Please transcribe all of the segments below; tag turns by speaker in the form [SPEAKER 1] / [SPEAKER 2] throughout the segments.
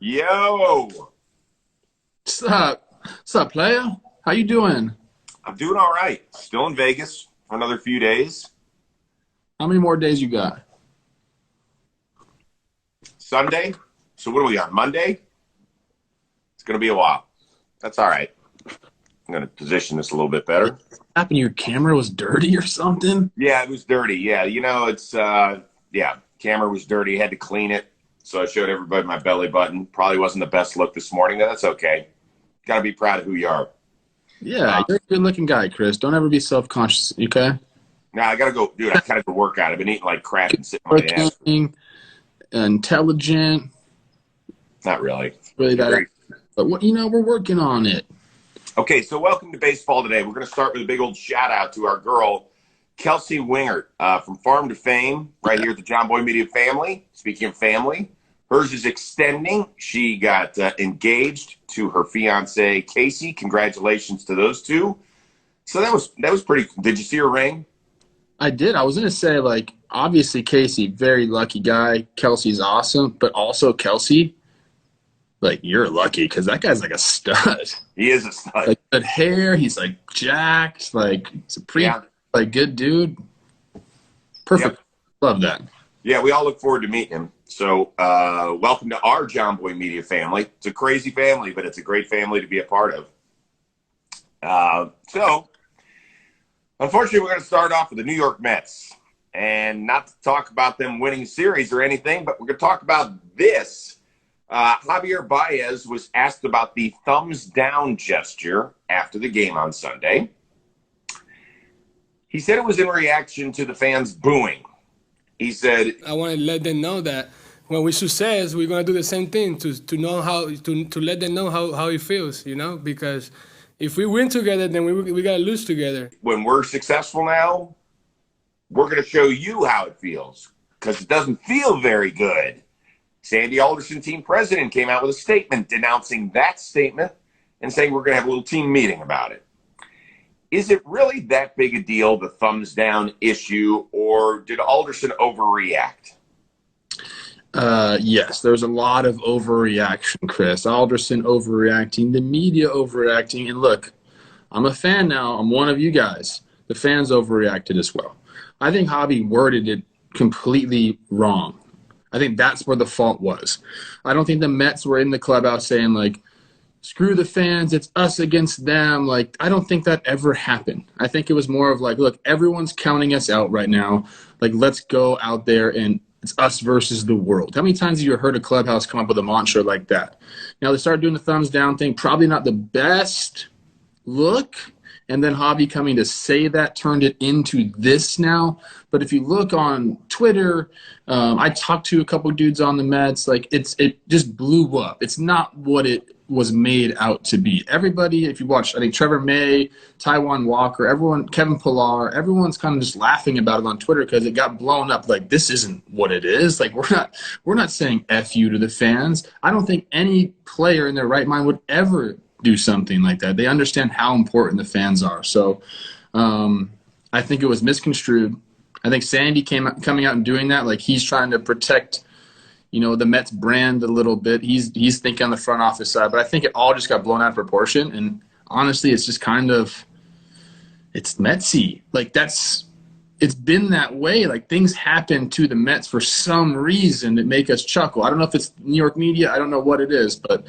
[SPEAKER 1] Yo,
[SPEAKER 2] What's up? What's up, player? How you doing?
[SPEAKER 1] I'm doing all right. Still in Vegas for another few days.
[SPEAKER 2] How many more days you got?
[SPEAKER 1] Sunday. So what are we on? Monday? It's going to be a while. That's all right. I'm going to position this a little bit better.
[SPEAKER 2] What happened? Your camera was dirty or something?
[SPEAKER 1] Yeah, it was dirty. Yeah, camera was dirty. Had to clean it. So I showed everybody my belly button. Probably wasn't the best look this morning. That's okay. Got to be proud of who you are.
[SPEAKER 2] Yeah, you're a good-looking guy, Chris. Don't ever be self-conscious, okay?
[SPEAKER 1] Now I got to go, dude. I kind of work out. I've been eating like crap and sitting on my ass.
[SPEAKER 2] Intelligent.
[SPEAKER 1] Not really.
[SPEAKER 2] Really that. But we're working on it.
[SPEAKER 1] Okay, so welcome to baseball today. We're going to start with a big old shout out to our girl, Kelsey Wingert, from Farm to Fame, right here at the JOMBOY Media family. Speaking of family, hers is extending. She got engaged to her fiance, Casey. Congratulations to those two. So that was pretty. Did you see her ring?
[SPEAKER 2] I did. I was going to say, obviously Casey, very lucky guy. Kelsey's awesome, but also Kelsey, you're lucky because that guy's like a stud.
[SPEAKER 1] He is a stud.
[SPEAKER 2] Good hair. He's jacked. He's a pretty good dude. Perfect. Yep. Love that.
[SPEAKER 1] Yeah, we all look forward to meeting him. So welcome to our JOMBOY Media family. It's a crazy family, but it's a great family to be a part of. So unfortunately, we're going to start off with the New York Mets. And not to talk about them winning series or anything, but we're going to talk about this. Javy Baez was asked about the thumbs down gesture after the game on Sunday. He said it was in reaction to the fans booing. He said,
[SPEAKER 3] I want to let them know that when we success, we're going to do the same thing to know how to let them know how it feels, because if we win together, then we got to lose together.
[SPEAKER 1] When we're successful now, we're going to show you how it feels because it doesn't feel very good. Sandy Alderson, team president, came out with a statement denouncing that statement and saying we're going to have a little team meeting about it. Is it really that big a deal, the thumbs down issue, or did Alderson overreact?
[SPEAKER 2] Yes, there's a lot of overreaction, Chris. Alderson overreacting, the media overreacting. And look, I'm a fan now. I'm one of you guys. The fans overreacted as well. I think Javy worded it completely wrong. I think that's where the fault was. I don't think the Mets were in the clubhouse saying, screw the fans, it's us against them. I don't think that ever happened. I think it was more of look, everyone's counting us out right now. Let's go out there and it's us versus the world. How many times have you heard a clubhouse come up with a mantra like that? Now, they started doing the thumbs down thing, probably not the best look. And then Javy coming to say that turned it into this now. But if you look on Twitter, I talked to a couple dudes on the Mets. It just blew up. It's not what it was made out to be. Everybody, if you watch, I think Trevor May, Taiwan Walker, everyone, Kevin Pillar, everyone's kind of just laughing about it on Twitter because it got blown up. This isn't what it is. We're not saying F you to the fans. I don't think any player in their right mind would ever do something like that. They understand how important the fans are. So I think it was misconstrued. I think Sandy coming out and doing that, he's trying to protect, the Mets brand a little bit. He's thinking on the front office side, but I think it all just got blown out of proportion. And honestly, it's just it's Metsy. It's been that way. Things happen to the Mets for some reason that make us chuckle. I don't know if it's New York media. I don't know what it is, but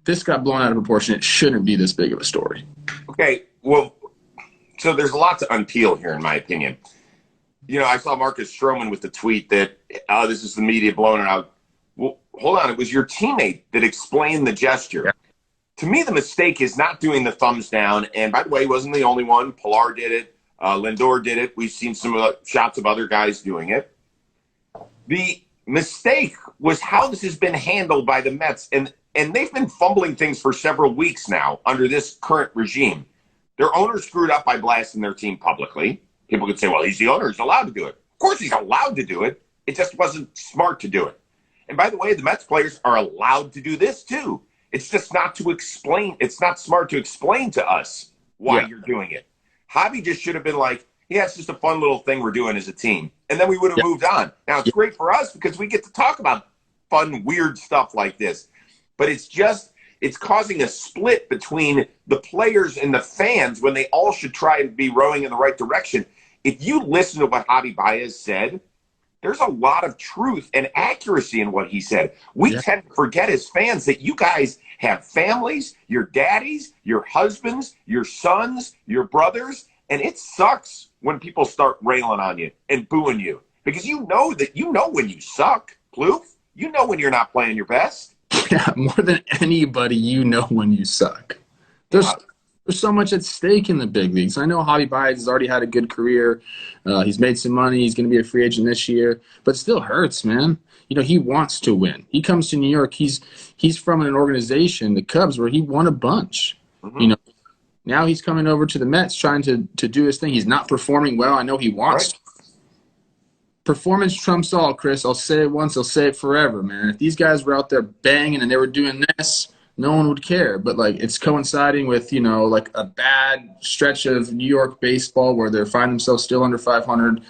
[SPEAKER 2] this got blown out of proportion. It shouldn't be this big of a story.
[SPEAKER 1] Okay, well, so there's a lot to unpeel here, in my opinion. I saw Marcus Stroman with the tweet that, this is the media blowing it out. Well, hold on. It was your teammate that explained the gesture. Yeah. To me, the mistake is not doing the thumbs down. And by the way, he wasn't the only one. Pillar did it. Lindor did it. We've seen some shots of other guys doing it. The mistake was how this has been handled by the Mets. And they've been fumbling things for several weeks now under this current regime. Their owner screwed up by blasting their team publicly. People could say, well, he's the owner. He's allowed to do it. Of course he's allowed to do it. It just wasn't smart to do it. And by the way, the Mets players are allowed to do this too. It's just not to explain. It's not smart to explain to us why you're doing it. Javy just should have been like, yeah, it's just a fun little thing we're doing as a team. And then we would have moved on. Now, it's great for us because we get to talk about fun, weird stuff like this. but it's causing a split between the players and the fans when they all should try and be rowing in the right direction. If you listen to what Javy Baez said, there's a lot of truth and accuracy in what he said. We tend to forget as fans that you guys have families, your daddies, your husbands, your sons, your brothers, and it sucks when people start railing on you and booing you because you know when you suck, Kloof. You know when you're not playing your best.
[SPEAKER 2] Yeah, more than anybody, you know when you suck. There's so much at stake in the big leagues. I know Javy Baez has already had a good career. He's made some money. He's going to be a free agent this year, but it still hurts, man. You know, he wants to win. He comes to New York. He's from an organization, the Cubs, where he won a bunch. Mm-hmm. You know, now he's coming over to the Mets trying to do his thing. He's not performing well. I know he wants to. Performance trumps all, Chris. I'll say it once, I'll say it forever, man. If these guys were out there banging and they were doing this, no one would care. But, like, it's coinciding with, you know, like a bad stretch of New York baseball where they find themselves still under 500.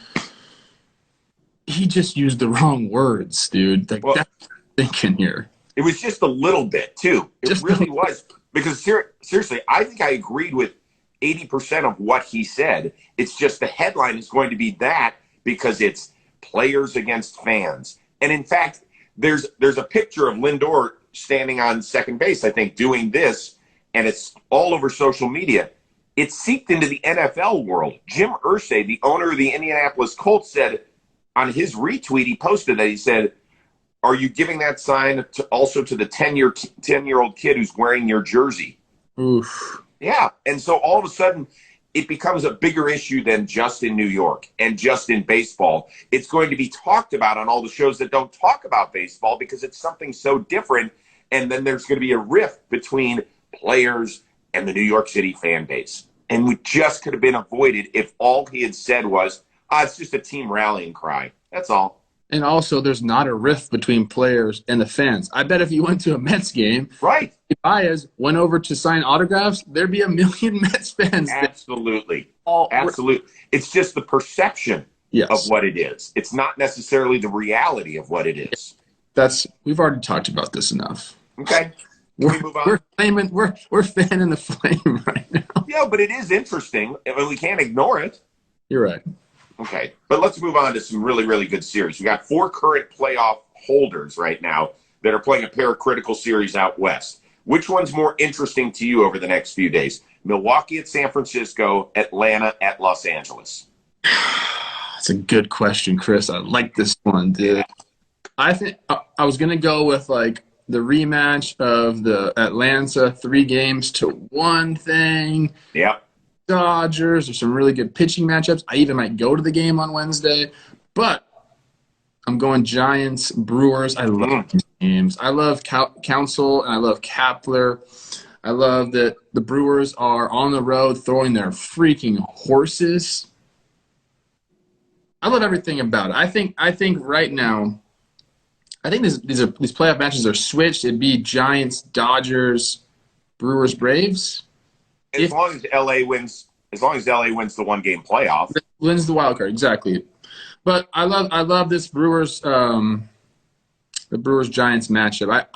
[SPEAKER 2] He just used the wrong words, dude. Like, that's what I'm thinking here.
[SPEAKER 1] It was just a little bit, too. It really was. Because, seriously, I think I agreed with 80% of what he said. It's just the headline is going to be that because it's players against fans. And in fact, there's a picture of Lindor standing on second base, I think, doing this, and it's all over social media. It seeped into the NFL world. Jim Irsay, the owner of the Indianapolis Colts, said on his retweet, he posted that, he said, "Are you giving that sign also to the 10-year-old kid who's wearing your jersey?"
[SPEAKER 2] Oof.
[SPEAKER 1] Yeah, and so all of a sudden, it becomes a bigger issue than just in New York and just in baseball. It's going to be talked about on all the shows that don't talk about baseball because it's something so different. And then there's going to be a rift between players and the New York City fan base. And we just could have been avoided if all he had said was, it's just a team rallying cry. That's all.
[SPEAKER 2] And also, there's not a rift between players and the fans. I bet if you went to a Mets game,
[SPEAKER 1] right,
[SPEAKER 2] if Baez went over to sign autographs, there'd be a million Mets fans.
[SPEAKER 1] Absolutely. Absolutely. It's just the perception of what it is. It's not necessarily the reality of what it is.
[SPEAKER 2] We've already talked about this enough.
[SPEAKER 1] Okay. Can we move on?
[SPEAKER 2] We're fanning the flame right now.
[SPEAKER 1] Yeah, but it is interesting. I mean, we can't ignore it.
[SPEAKER 2] You're right.
[SPEAKER 1] Okay, but let's move on to some really, really good series. We got 4 current playoff holders right now that are playing a pair of critical series out west. Which one's more interesting to you over the next few days? Milwaukee at San Francisco, Atlanta at Los Angeles.
[SPEAKER 2] That's a good question, Chris. I like this one, dude. I think I was going to go with, like, the rematch of the Atlanta 3-1 thing.
[SPEAKER 1] Yep.
[SPEAKER 2] Dodgers. There's some really good pitching matchups. I even might go to the game on Wednesday, but I'm going Giants, Brewers. I love these games. I love Counsell and I love Kapler. I love that the Brewers are on the road throwing their freaking horses. I love everything about it. I think right now, I think these playoff matches are switched. It'd be Giants, Dodgers, Brewers, Braves.
[SPEAKER 1] As long as LA wins the 1-game playoff.
[SPEAKER 2] Wins the wild card, exactly. But I love this Brewers the Brewers Giants matchup.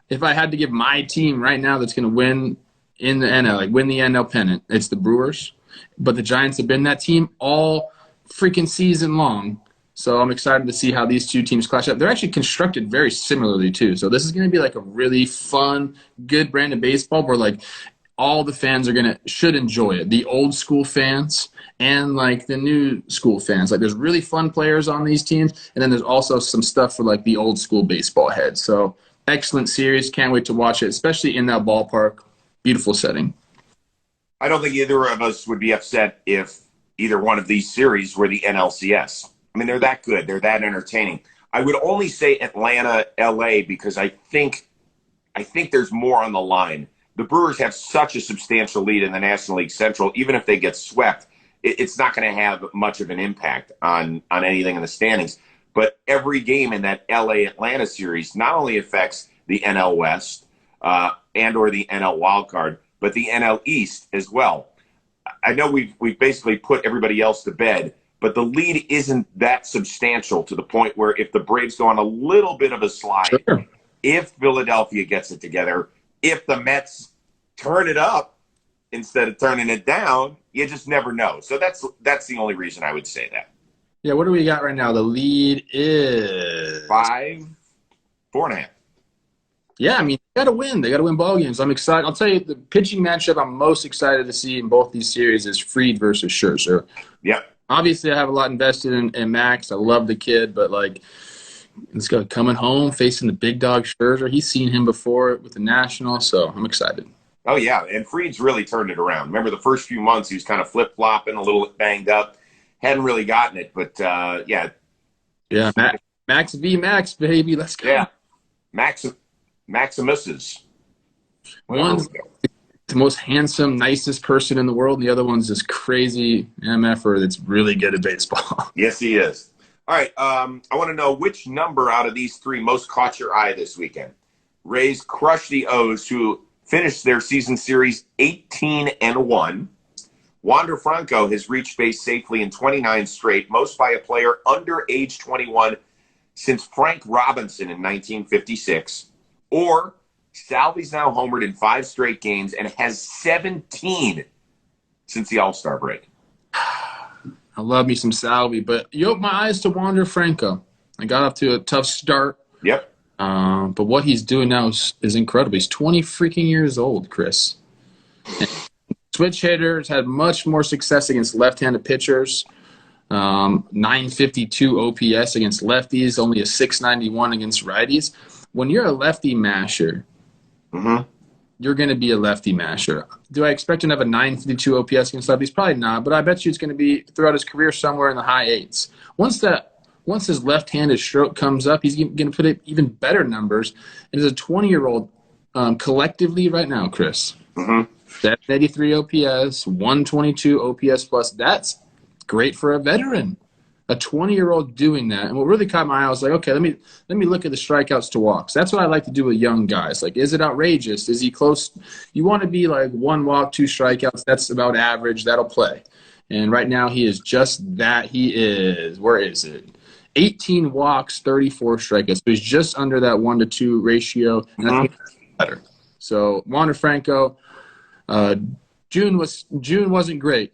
[SPEAKER 2] If I had to give my team right now that's going to win in the NL, like win the NL pennant, it's the Brewers. But the Giants have been that team all freaking season long. So I'm excited to see how these two teams clash up. They're actually constructed very similarly too. So this is going to be like a really fun, good brand of baseball where, like, all the fans should enjoy it. The old school fans and, like, the new school fans. Like, there's really fun players on these teams, and then there's also some stuff for, like, the old school baseball heads. So excellent series. Can't wait to watch it, especially in that ballpark. Beautiful setting.
[SPEAKER 1] I don't think either of us would be upset if either one of these series were the NLCS. I mean, they're that good. They're that entertaining. I would only say Atlanta, LA, because I think there's more on the line. The Brewers have such a substantial lead in the National League Central. Even if they get swept, it's not going to have much of an impact on anything in the standings. But every game in that LA-Atlanta series not only affects the NL West and or the NL wildcard, but the NL East as well. I know we've basically put everybody else to bed, but the lead isn't that substantial to the point where if the Braves go on a little bit of a slide,
[SPEAKER 2] sure,
[SPEAKER 1] if Philadelphia gets it together, if the Mets turn it up instead of turning it down, you just never know. So that's the only reason I would say that.
[SPEAKER 2] Yeah, what do we got right now? The lead is
[SPEAKER 1] 4.5.
[SPEAKER 2] Yeah, I mean, they got to win. They got to win ball games. I'm excited. I'll tell you, the pitching matchup I'm most excited to see in both these series is Fried versus Scherzer.
[SPEAKER 1] Yep.
[SPEAKER 2] Obviously, I have a lot invested in Max. I love the kid, but, like, this guy coming home, facing the big dog Scherzer. He's seen him before with the National, so I'm excited.
[SPEAKER 1] Oh, yeah, and Fried's really turned it around. Remember the first few months he was kind of flip-flopping, a little banged up. Hadn't really gotten it, but, yeah.
[SPEAKER 2] Yeah, Max v. Max, baby. Let's go.
[SPEAKER 1] Yeah, Maximus's.
[SPEAKER 2] One's the most handsome, nicest person in the world, and the other one's this crazy MFer that's really good at baseball.
[SPEAKER 1] Yes, he is. All right, I want to know which number out of these three most caught your eye this weekend. Rays crushed the O's, who finished their season series 18-1. Wander Franco has reached base safely in 29 straight, most by a player under age 21 since Frank Robinson in 1956. Or Salvy's now homered in 5 straight games and has 17 since the All-Star break.
[SPEAKER 2] I love me some Salvy, but you opened my eyes to Wander Franco. I got off to a tough start.
[SPEAKER 1] Yep.
[SPEAKER 2] But what he's doing now is incredible. He's 20 freaking years old, Chris. And switch hitters had much more success against left-handed pitchers. 952 OPS against lefties, only a 691 against righties. When you're a lefty masher, you're going to be a lefty masher. Do I expect him to have a 952 OPS against lefties? Probably not, but I bet you it's going to be throughout his career somewhere in the high 8s. Once his left-handed stroke comes up, he's going to put up even better numbers. And as a 20-year-old, collectively right now, Chris, 783 OPS, 122 OPS plus, that's great for a veteran. A 20-year-old doing that. And what really caught my eye, I was like, okay, let me look at the strikeouts to walks. That's what I like to do with young guys. Like, is it outrageous? Is he close? You want to be like 1 walk, 2 strikeouts. That's about average. That'll play. And right now he is just that. He is, where is it? 18 walks, 34 strikeouts. So he's just under that 1-to-2 ratio. And that's better. So Wander Franco, June wasn't great.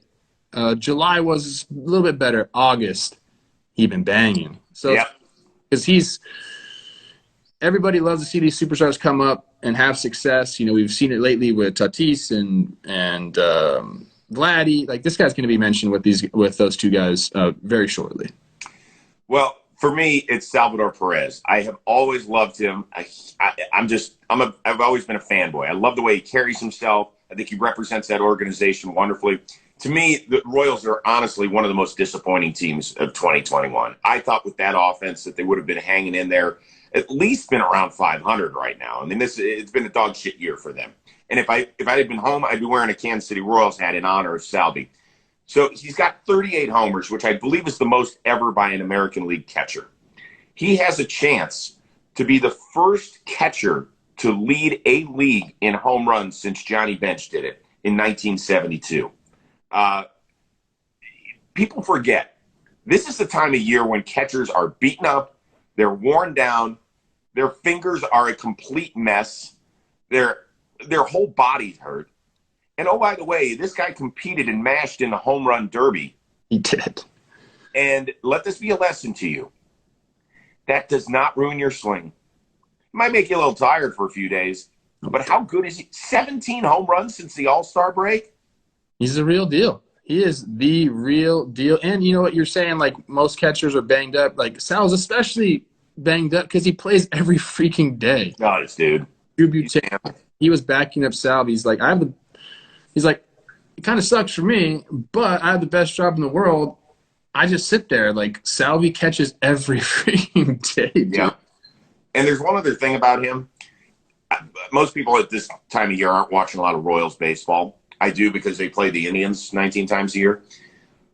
[SPEAKER 2] July was a little bit better. August, he been banging. So, because everybody loves to see these superstars come up and have success. You know, we've seen it lately with Tatis and Vladdy. Like, this guy's going to be mentioned with those two guys very shortly.
[SPEAKER 1] Well, for me, it's Salvador Perez. I have always loved him. I've always been a fanboy. I love the way he carries himself. I think he represents that organization wonderfully. To me, the Royals are honestly one of the most disappointing teams of 2021. I thought with that offense that they would have been hanging in there, at least been around 500 right now. I mean, it's been a dog shit year for them. And if I had been home, I'd be wearing a Kansas City Royals hat in honor of Salvi. So he's got 38 homers, which I believe is the most ever by an American League catcher. He has a chance to be the first catcher to lead a league in home runs since Johnny Bench did it in 1972. People forget, this is the time of year when catchers are beaten up, they're worn down, their fingers are a complete mess, their whole body's hurt. And oh, by the way, this guy competed and mashed in the home run derby.
[SPEAKER 2] He did.
[SPEAKER 1] And let this be a lesson to you. That does not ruin your swing. It might make you a little tired for a few days, but how good is he? 17 home runs since the All-Star break?
[SPEAKER 2] He's the real deal. He is the real deal. And you know what you're saying, like most catchers are banged up. Like Sal's especially banged up because he plays every freaking day.
[SPEAKER 1] Honest, dude.
[SPEAKER 2] He was backing up Sal. He's like, it kind of sucks for me, but I have the best job in the world. I just sit there. Like, Salvi catches every freaking day, dude.
[SPEAKER 1] Yeah. And there's one other thing about him. Most people at this time of year aren't watching a lot of Royals baseball. I do because they play the Indians 19 times a year.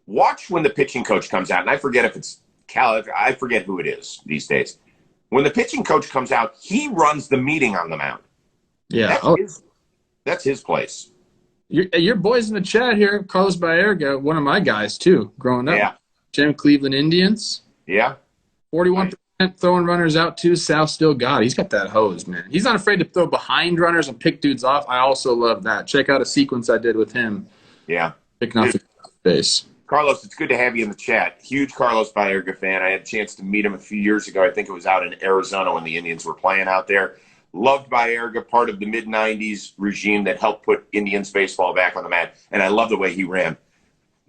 [SPEAKER 1] Watch when the pitching coach comes out, and I forget if it's I forget who it is these days. When the pitching coach comes out, he runs the meeting on the mound.
[SPEAKER 2] Yeah.
[SPEAKER 1] That's his place.
[SPEAKER 2] Your boys in the chat here, Carlos Baerga, one of my guys, too, growing up.
[SPEAKER 1] Yeah.
[SPEAKER 2] Jim Cleveland Indians.
[SPEAKER 1] Yeah.
[SPEAKER 2] 41% throwing runners out too, Sal still got it. He's got that hose, man. He's not afraid to throw behind runners and pick dudes off. I also love that. Check out a sequence I did with him.
[SPEAKER 1] Yeah.
[SPEAKER 2] Picking off the base.
[SPEAKER 1] Carlos, it's good to have you in the chat. Huge Carlos Baerga fan. I had a chance to meet him a few years ago. I think it was out in Arizona when the Indians were playing out there. Loved Baerga, part of the mid-'90s regime that helped put Indians baseball back on the map. And I love the way he ran.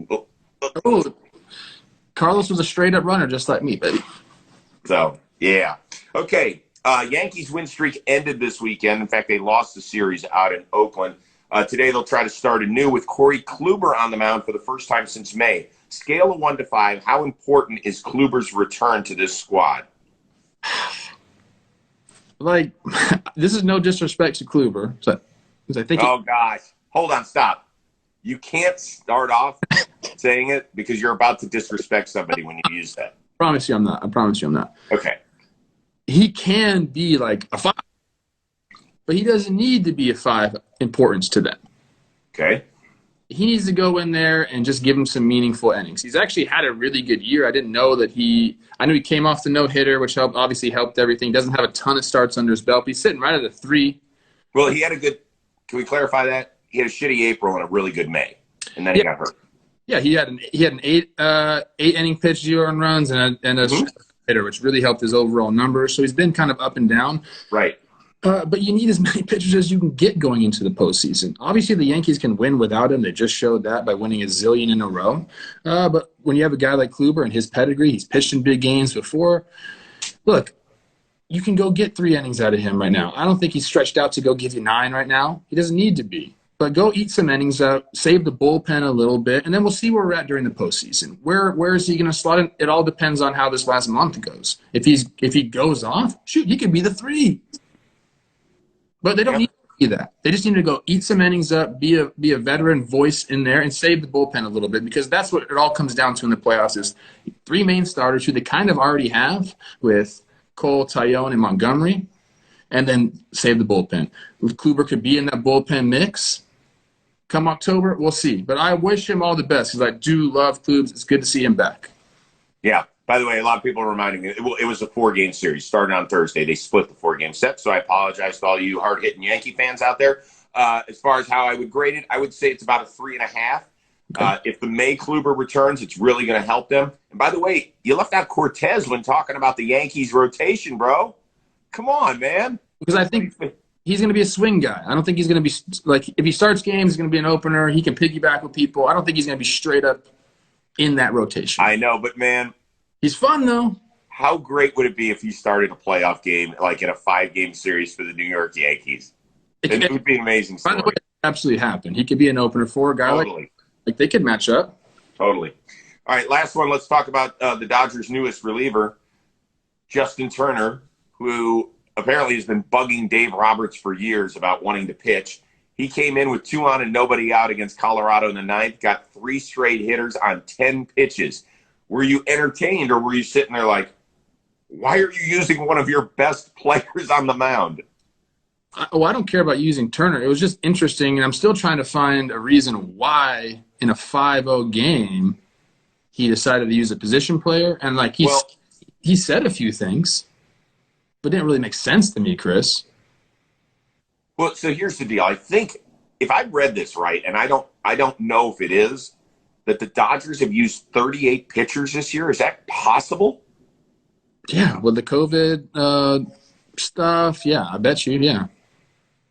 [SPEAKER 2] Oh, Carlos was a straight-up runner just like me, baby.
[SPEAKER 1] So, yeah. Okay, Yankees win streak ended this weekend. In fact, they lost the series out in Oakland. Today they'll try to start anew with Corey Kluber on the mound for the first time since May. Scale of 1 to 5, how important is Kluber's return to this squad?
[SPEAKER 2] Like, this is no disrespect to Kluber. I think
[SPEAKER 1] oh, gosh. Hold on, stop. You can't start off saying it because you're about to disrespect somebody when you use that.
[SPEAKER 2] I promise you I'm not.
[SPEAKER 1] Okay.
[SPEAKER 2] He can be like a 5, but he doesn't need to be a 5 importance to them.
[SPEAKER 1] Okay.
[SPEAKER 2] He needs to go in there and just give him some meaningful innings. He's actually had a really good year. I didn't know that I knew he came off the no-hitter, which obviously helped everything. Doesn't have a ton of starts under his belt. But he's sitting right at a 3.
[SPEAKER 1] Well, he had a good – can we clarify that? He had a shitty April and a really good May, and then he got hurt.
[SPEAKER 2] Yeah, he had an 8-inning pitch, 0 earned runs, and a hitter, which really helped his overall numbers. So he's been kind of up and down.
[SPEAKER 1] Right.
[SPEAKER 2] But you need as many pitchers as you can get going into the postseason. Obviously, the Yankees can win without him. They just showed that by winning a zillion in a row. But when you have a guy like Kluber and his pedigree, he's pitched in big games before. Look, you can go get 3 innings out of him right now. I don't think he's stretched out to go give you 9 right now. He doesn't need to be. But go eat some innings out, save the bullpen a little bit, and then we'll see where we're at during the postseason. Where is he going to slot in? It all depends on how this last month goes. If he goes off, shoot, he could be the 3. But they don't need to be that. They just need to go eat some innings up, be a veteran voice in there, and save the bullpen a little bit, because that's what it all comes down to in the playoffs is 3 main starters who they kind of already have with Cole, Tyone, and Montgomery, and then save the bullpen. If Kluber could be in that bullpen mix come October, we'll see. But I wish him all the best because I do love Klubs. It's good to see him back.
[SPEAKER 1] Yeah. By the way, a lot of people are reminding me, it was a 4-game series. Started on Thursday. They split the 4-game set, so I apologize to all you hard-hitting Yankee fans out there. As far as how I would grade it, I would say it's about a 3.5. Okay. If the May Kluber returns, it's really going to help them. And by the way, you left out Cortez when talking about the Yankees rotation, bro. Come on, man.
[SPEAKER 2] Because I think he's going to be a swing guy. I don't think he's going to be like if he starts games, he's going to be an opener. He can piggyback with people. I don't think he's going to be straight up in that rotation.
[SPEAKER 1] I know, but man,
[SPEAKER 2] he's fun though.
[SPEAKER 1] How great would it be if he started a playoff game like in a 5-game series for the New York Yankees? It would be an amazing story.
[SPEAKER 2] By the way, it absolutely happen. He could be an opener for a guy like they could match up.
[SPEAKER 1] Totally. All right, last one. Let's talk about the Dodgers' newest reliever, Justin Turner, who apparently has been bugging Dave Roberts for years about wanting to pitch. He came in with 2 on and nobody out against Colorado in the 9th, got 3 straight hitters on 10 pitches. Were you entertained, or were you sitting there like, why are you using one of your best players on the mound?
[SPEAKER 2] I don't care about using Turner. It was just interesting, and I'm still trying to find a reason why in a 5-0 game he decided to use a position player. And like he said a few things, but it didn't really make sense to me, Chris.
[SPEAKER 1] Well, so here's the deal. I think if I read this right, and I don't know if it is, that the Dodgers have used 38 pitchers this year. Is that possible?
[SPEAKER 2] Yeah, with the COVID stuff, yeah, I bet you, yeah.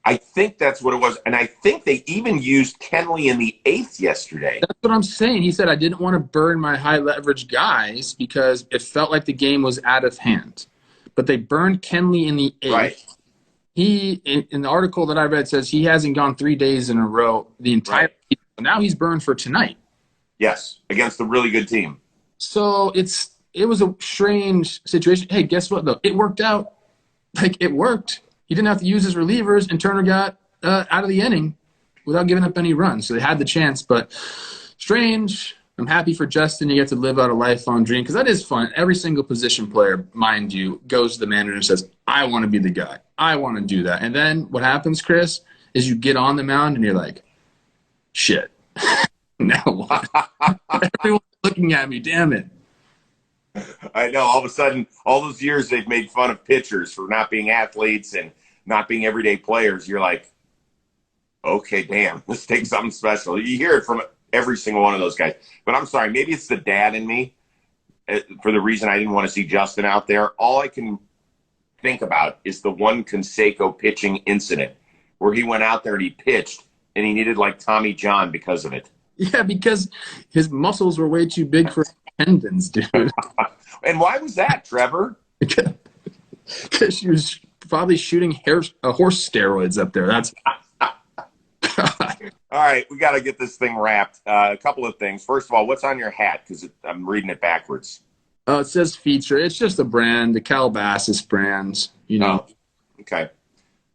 [SPEAKER 1] I think that's what it was. And I think they even used Kenley in the 8th yesterday.
[SPEAKER 2] That's what I'm saying. He said, I didn't want to burn my high-leverage guys because it felt like the game was out of hand. But they burned Kenley in the 8th. Right. He, in the article that I read, says he hasn't gone 3 days in a row the entire season. Now he's burned for tonight.
[SPEAKER 1] Yes, against a really good team.
[SPEAKER 2] So it was a strange situation. Hey, guess what, though? It worked out. Like, it worked. He didn't have to use his relievers, and Turner got out of the inning without giving up any runs. So they had the chance, but strange. I'm happy for Justin. You get to live out a lifelong dream because that is fun. Every single position player, mind you, goes to the manager and says, I want to be the guy. I want to do that. And then what happens, Chris, is you get on the mound and you're like, shit. Now what? Everyone's looking at me. Damn it.
[SPEAKER 1] I know. All of a sudden, all those years they've made fun of pitchers for not being athletes and not being everyday players. You're like, okay, damn, this takes something special. You hear it from every single one of those guys. But I'm sorry, maybe it's the dad in me for the reason I didn't want to see Justin out there. All I can think about is the one Canseco pitching incident where he went out there and he pitched and he needed like Tommy John because of it.
[SPEAKER 2] Yeah, because his muscles were way too big for his tendons, dude.
[SPEAKER 1] And why was that, Trevor?
[SPEAKER 2] Because she was probably shooting horse steroids up there. That's
[SPEAKER 1] All right, we got to get this thing wrapped. A couple of things. First of all, what's on your hat? Because I'm reading it backwards.
[SPEAKER 2] it says feature. It's just a brand, the Calabasas brand. You know.
[SPEAKER 1] Oh, okay.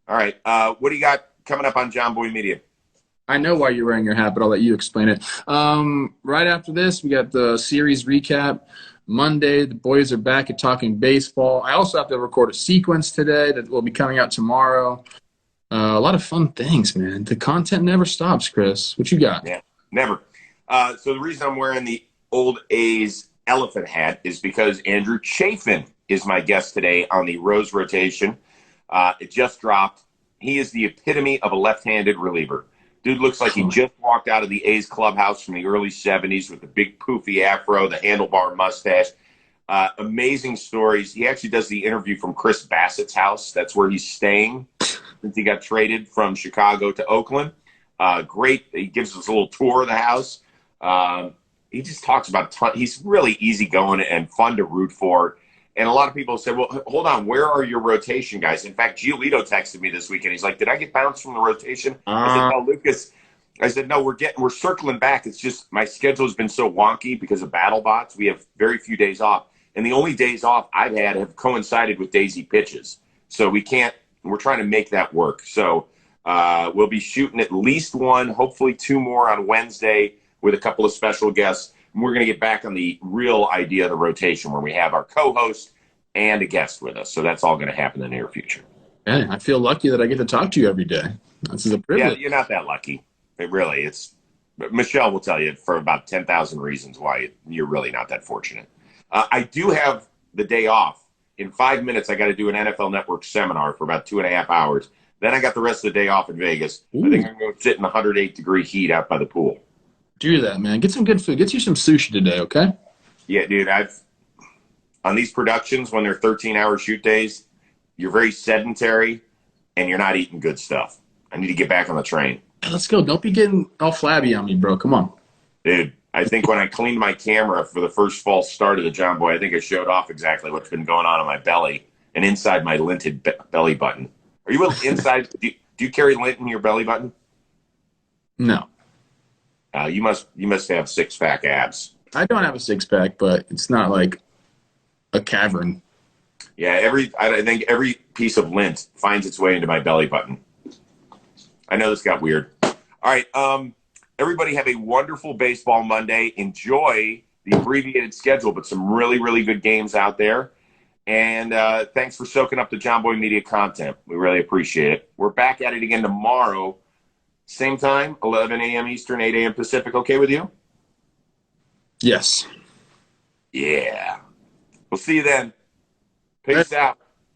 [SPEAKER 1] All right. What do you got coming up on JOMBOY Media?
[SPEAKER 2] I know why you're wearing your hat, but I'll let you explain it. Right after this, we got the series recap. Monday, the boys are back at Talking Baseball. I also have to record a sequence today that will be coming out tomorrow. A lot of fun things, man. The content never stops, Chris. What you got?
[SPEAKER 1] Yeah, never. So the reason I'm wearing the old A's elephant hat is because Andrew Chafin is my guest today on the Rose Rotation. It just dropped. He is the epitome of a left-handed reliever. Dude looks like he just walked out of the A's clubhouse from the early 70s with the big poofy afro, the handlebar mustache. Amazing stories. He actually does the interview from Chris Bassett's house. That's where he's staying since he got traded from Chicago to Oakland. Great. He gives us a little tour of the house. He just talks about he's really easygoing and fun to root for. And a lot of people said, well, hold on, where are your rotation guys? In fact, Giolito texted me this weekend. He's like, did I get bounced from the rotation? I said, no, Lucas. I said, no, we're circling back. It's just my schedule has been so wonky because of battle bots. We have very few days off. And the only days off I've had have coincided with Daisy pitches. So we're trying to make that work. So we'll be shooting at least one, hopefully two more on Wednesday with a couple of special guests. And we're going to get back on the real idea of the rotation where we have our co-host and a guest with us. So that's all going to happen in the near future.
[SPEAKER 2] Hey, I feel lucky that I get to talk to you every day. This is a privilege.
[SPEAKER 1] Yeah, you're not that lucky. Michelle will tell you for about 10,000 reasons why you're really not that fortunate. I do have the day off. In 5 minutes, I got to do an NFL Network seminar for about 2.5 hours. Then I got the rest of the day off in Vegas. Ooh. I think I'm going to sit in 108-degree heat out by the pool.
[SPEAKER 2] Do that, man. Get some good food. Get you some sushi today, okay?
[SPEAKER 1] Yeah, dude. On these productions, when they're 13-hour shoot days, you're very sedentary and you're not eating good stuff. I need to get back on the train.
[SPEAKER 2] Let's go. Don't be getting all flabby on me, bro. Come on.
[SPEAKER 1] Dude, I think when I cleaned my camera for the first false start of the JOMBOY, I think I showed off exactly what's been going on my belly and inside my linted belly button. Are you inside? do you carry lint in your belly button?
[SPEAKER 2] No.
[SPEAKER 1] You must have six-pack abs.
[SPEAKER 2] I don't have a six-pack, but it's not like a cavern.
[SPEAKER 1] Yeah, I think every piece of lint finds its way into my belly button. I know this got weird. All right, everybody have a wonderful baseball Monday. Enjoy the abbreviated schedule, but some really, really good games out there. And thanks for soaking up the JOMBOY Media content. We really appreciate it. We're back at it again tomorrow. Same time, 11 a.m. Eastern, 8 a.m. Pacific. Okay with you?
[SPEAKER 2] Yes.
[SPEAKER 1] Yeah. We'll see you then. Peace out.